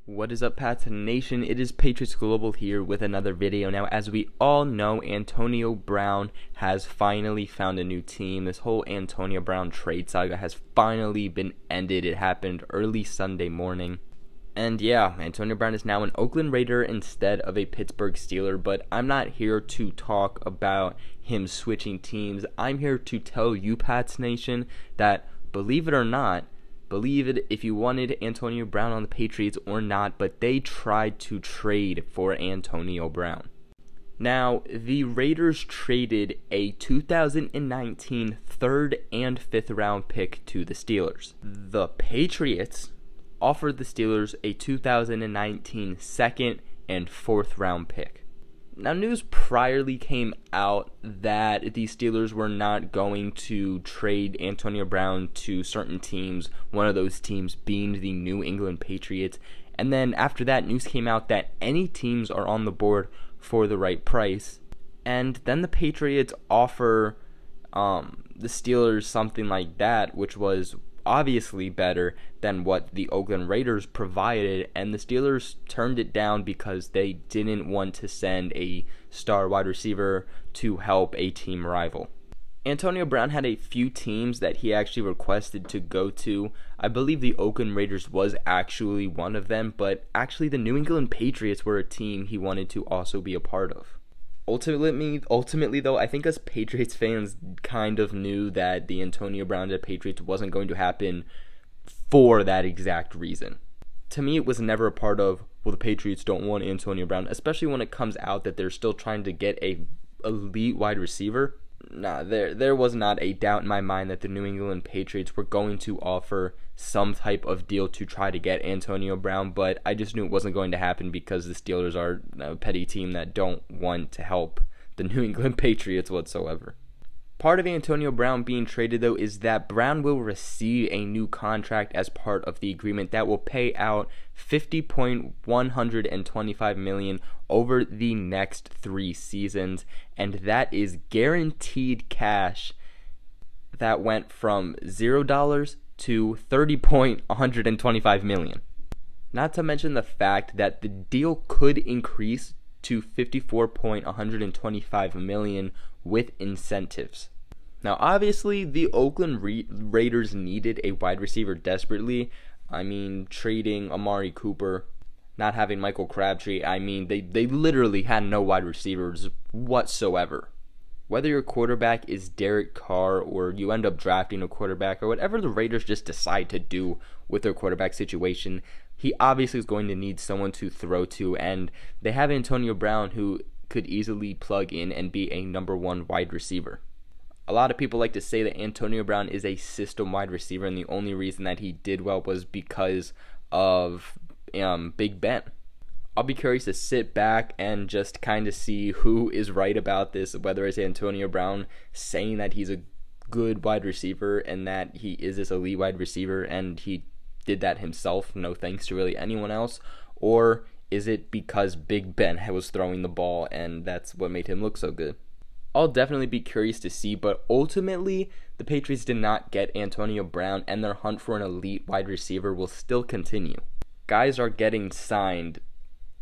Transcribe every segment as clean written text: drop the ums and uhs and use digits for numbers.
What is up, Pats Nation? It is Patriots Global here with another video. Now, as we all know, Antonio Brown has finally found a new team. This whole Antonio Brown trade saga has finally been ended. It happened early Sunday morning. And yeah, Antonio Brown is now an Oakland Raider instead of a Pittsburgh Steeler, but I'm not here to talk about him switching teams. I'm here to tell you, Pats Nation, that believe it or not, believe it if you wanted Antonio Brown on the Patriots or not, but they tried to trade for Antonio Brown. Now, the Raiders traded a 2019 third and fifth round pick to the Steelers. The Patriots offered the Steelers a 2019 second and fourth round pick. Now, news priorly came out that the Steelers were not going to trade Antonio Brown to certain teams, one of those teams being the New England Patriots. And then after that, news came out that any teams are on the board for the right price. And then the Patriots offer the Steelers something like that, which was obviously better than what the Oakland Raiders provided, and the Steelers turned it down because they didn't want to send a star wide receiver to help a team rival. Antonio Brown had a few teams that he actually requested to go to. I believe the Oakland Raiders was actually one of them, but actually the New England Patriots were a team he wanted to also be a part of. Ultimately, though, I think us Patriots fans kind of knew that the Antonio Brown to Patriots wasn't going to happen for that exact reason. To me, it was never a part of, well, the Patriots don't want Antonio Brown, especially when it comes out that they're still trying to get a elite wide receiver. Nah, there was not a doubt in my mind that the New England Patriots were going to offer some type of deal to try to get Antonio Brown, but I just knew it wasn't going to happen because the Steelers are a petty team that don't want to help the New England Patriots whatsoever. Part of Antonio Brown being traded, though, is that Brown will receive a new contract as part of the agreement that will pay out $50.125 million over the next 3 seasons, and that is guaranteed cash that went from $0 to $30.125 million. Not to mention the fact that the deal could increase to $54.125 million with incentives. Now, obviously, the Oakland Raiders needed a wide receiver desperately. I mean, trading Amari Cooper, not having Michael Crabtree, I mean, they literally had no wide receivers whatsoever. Whether your quarterback is Derek Carr or you end up drafting a quarterback or whatever the Raiders just decide to do with their quarterback situation, he obviously is going to need someone to throw to, and they have Antonio Brown, who could easily plug in and be a number 1 wide receiver. A lot of people like to say that Antonio Brown is a system wide receiver, and the only reason that he did well was because of Big Ben. I'll be curious to sit back and just kind of see who is right about this, whether it's Antonio Brown saying that he's a good wide receiver and that he is this elite wide receiver and he did that himself, no thanks to really anyone else, or is it because Big Ben was throwing the ball and that's what made him look so good? I'll definitely be curious to see, but ultimately, the Patriots did not get Antonio Brown, and their hunt for an elite wide receiver will still continue. Guys are getting signed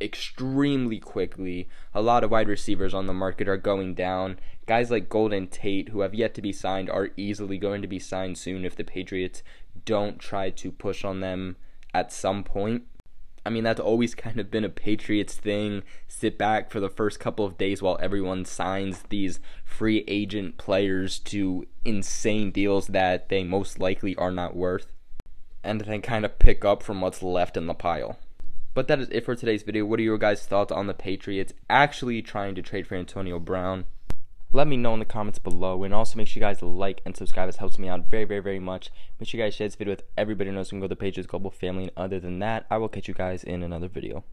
extremely quickly. A lot of wide receivers on the market are going down. Guys like Golden Tate, who have yet to be signed, are easily going to be signed soon if the Patriots don't try to push on them at some point. I mean, that's always kind of been a Patriots thing. Sit back for the first couple of days while everyone signs these free agent players to insane deals that they most likely are not worth, and then kind of pick up from what's left in the pile. But that is it for today's video. What are your guys' thoughts on the Patriots actually trying to trade for Antonio Brown? Let me know in the comments below, and also make sure you guys like and subscribe. This helps me out very, very, very much. Make sure you guys share this video with everybody who knows we can go to the Patriots Global family, and other than that, I will catch you guys in another video.